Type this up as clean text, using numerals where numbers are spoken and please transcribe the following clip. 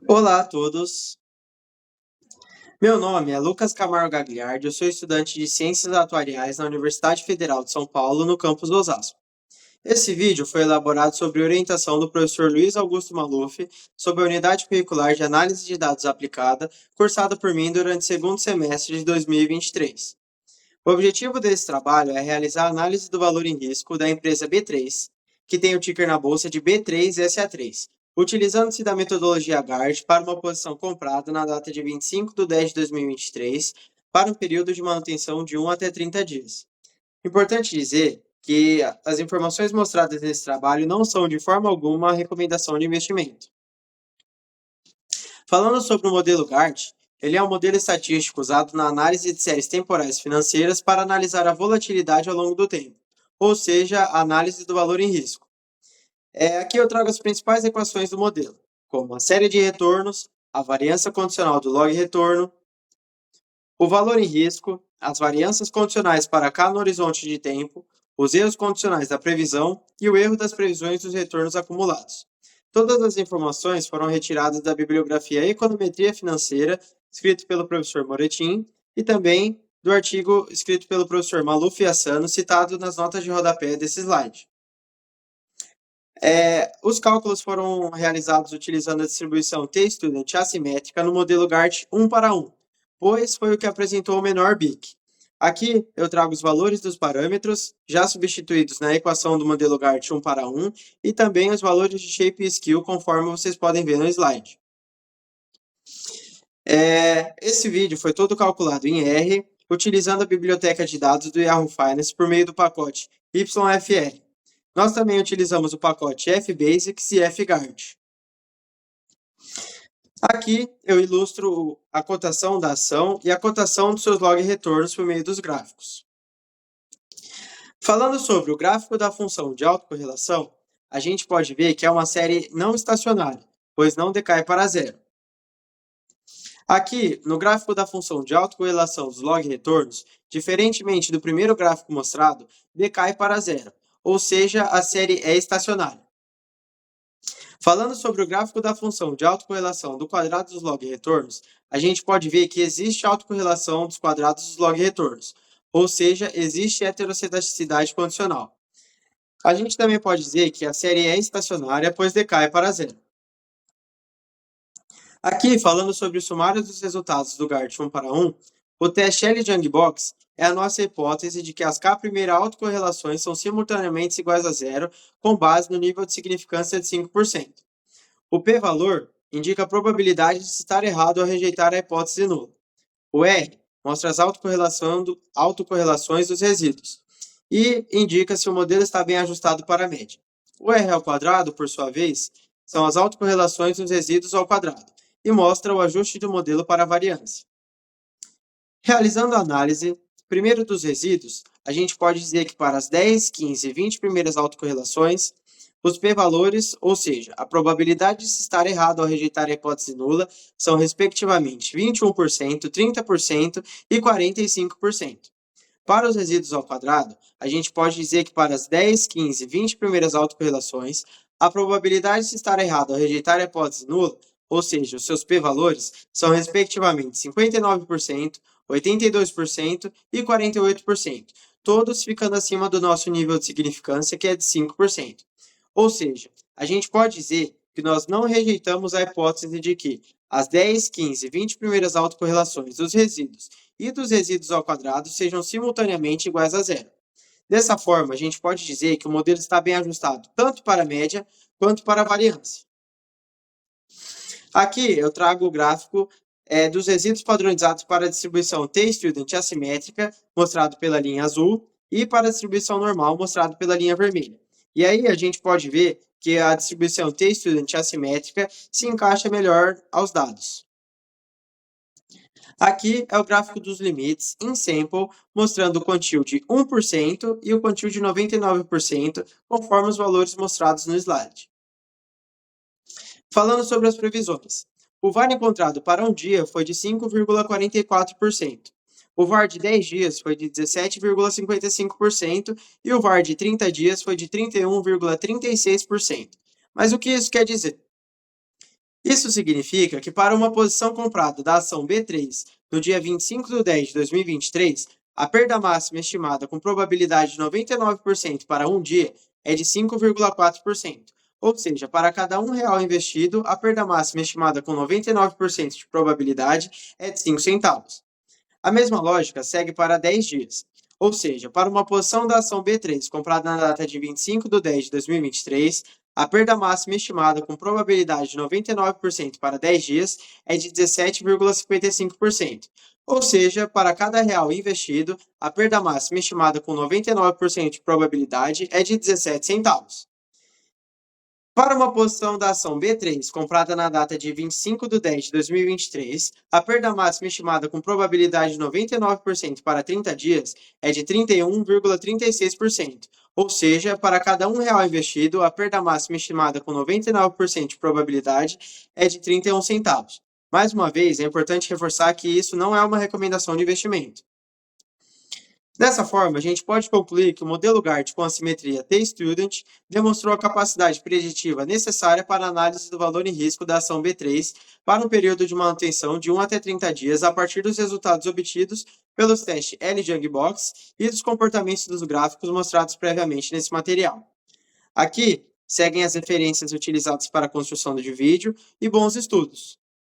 Olá a todos, meu nome é Lucas Camargo Gagliardi, eu sou estudante de Ciências Atuariais na Universidade Federal de São Paulo, no campus Osasco. Esse vídeo foi elaborado sob orientação do professor Luiz Augusto Maluf, sob a unidade curricular de Análise de Dados Aplicada, cursada por mim durante o segundo semestre de 2023. O objetivo desse trabalho é realizar a análise do valor em risco da empresa B3, que tem o ticker na bolsa de B3SA3, utilizando-se da metodologia GARD para uma posição comprada na data de 25/10/2023 para um período de manutenção de 1 até 30 dias. Importante dizer que as informações mostradas nesse trabalho não são de forma alguma recomendação de investimento. Falando sobre o modelo GART, ele é um modelo estatístico usado na análise de séries temporais financeiras para analisar a volatilidade ao longo do tempo, ou seja, a análise do valor em risco. Aqui eu trago as principais equações do modelo, como a série de retornos, a variância condicional do log retorno, o valor em risco, as variâncias condicionais para cada horizonte de tempo, os erros condicionais da previsão e o erro das previsões dos retornos acumulados. Todas as informações foram retiradas da bibliografia Econometria Financeira, escrito pelo professor Moretin, e também do artigo escrito pelo professor Maluf Assano, citado nas notas de rodapé desse slide. Os cálculos foram realizados utilizando a distribuição T-Student assimétrica no modelo GART 1 para 1, pois foi o que apresentou o menor BIC. Aqui eu trago os valores dos parâmetros, já substituídos na equação do modelo GART 1 para 1, e também os valores de shape e skill, conforme vocês podem ver no slide. Esse vídeo foi todo calculado em R, utilizando a biblioteca de dados do Yahoo Finance por meio do pacote YFR. Nós também utilizamos o pacote FBasics e FGART. Aqui eu ilustro a cotação da ação e a cotação dos seus log retornos por meio dos gráficos. Falando sobre o gráfico da função de autocorrelação, a gente pode ver que é uma série não estacionária, pois não decai para zero. Aqui, no gráfico da função de autocorrelação dos log retornos, diferentemente do primeiro gráfico mostrado, decai para zero, ou seja, a série é estacionária. Falando sobre o gráfico da função de autocorrelação do quadrado dos log retornos, a gente pode ver que existe autocorrelação dos quadrados dos log retornos, ou seja, existe heterocitacidade condicional. A gente também pode dizer que a série é estacionária, pois decai para zero. Aqui, falando sobre o sumário dos resultados do GART 1 para 1, o teste L-Young-Box é a nossa hipótese de que as K primeira autocorrelações são simultaneamente iguais a zero, com base no nível de significância de 5%. O p-valor indica a probabilidade de estar errado ao rejeitar a hipótese nula. O R mostra as autocorrelações dos resíduos e indica se o modelo está bem ajustado para a média. O R ao quadrado, por sua vez, são as autocorrelações dos resíduos ao quadrado e mostra o ajuste do modelo para a variância. Realizando a análise, primeiro dos resíduos, a gente pode dizer que para as 10, 15 e 20 primeiras autocorrelações, os p-valores, ou seja, a probabilidade de se estar errado ao rejeitar a hipótese nula, são respectivamente 21%, 30% e 45%. Para os resíduos ao quadrado, a gente pode dizer que para as 10, 15 e 20 primeiras autocorrelações, a probabilidade de se estar errado ao rejeitar a hipótese nula, ou seja, os seus p-valores, são respectivamente 59%, 82% e 48%, todos ficando acima do nosso nível de significância, que é de 5%. Ou seja, a gente pode dizer que nós não rejeitamos a hipótese de que as 10, 15 e 20 primeiras autocorrelações dos resíduos e dos resíduos ao quadrado sejam simultaneamente iguais a zero. Dessa forma, a gente pode dizer que o modelo está bem ajustado tanto para a média quanto para a variância. Aqui eu trago o gráfico dos resíduos padronizados para a distribuição T-Student assimétrica, mostrado pela linha azul, e para a distribuição normal, mostrado pela linha vermelha. E aí a gente pode ver que a distribuição T-Student assimétrica se encaixa melhor aos dados. Aqui é o gráfico dos limites em sample, mostrando o quantil de 1% e o quantil de 99%, conforme os valores mostrados no slide. Falando sobre as previsões, o VAR encontrado para um dia foi de 5,44%. O VAR de 10 dias foi de 17,55% e o VAR de 30 dias foi de 31,36%. Mas o que isso quer dizer? Isso significa que para uma posição comprada da ação B3 no dia 25/10/2023, a perda máxima estimada com probabilidade de 99% para um dia é de 5,4%. Ou seja, para cada R$ 1 investido, a perda máxima estimada com 99% de probabilidade é de 5 centavos. A mesma lógica segue para 10 dias. Ou seja, para uma posição da ação B3 comprada na data de 25/10/2023, a perda máxima estimada com probabilidade de 99% para 10 dias é de 17,55%. Ou seja, para cada real investido, a perda máxima estimada com 99% de probabilidade é de 17 centavos. Para uma posição da ação B3 comprada na data de 25/10/2023, a perda máxima estimada com probabilidade de 99% para 30 dias é de 31,36%. Ou seja, para cada R$ 1 investido, a perda máxima estimada com 99% de probabilidade é de 31 centavos. Mais uma vez, é importante reforçar que isso não é uma recomendação de investimento. Dessa forma, a gente pode concluir que o modelo GART com a simetria T-Student demonstrou a capacidade preditiva necessária para a análise do valor em risco da ação B3 para um período de manutenção de 1 até 30 dias a partir dos resultados obtidos pelos testes L-Young-Box e dos comportamentos dos gráficos mostrados previamente nesse material. Aqui seguem as referências utilizadas para a construção do vídeo e bons estudos!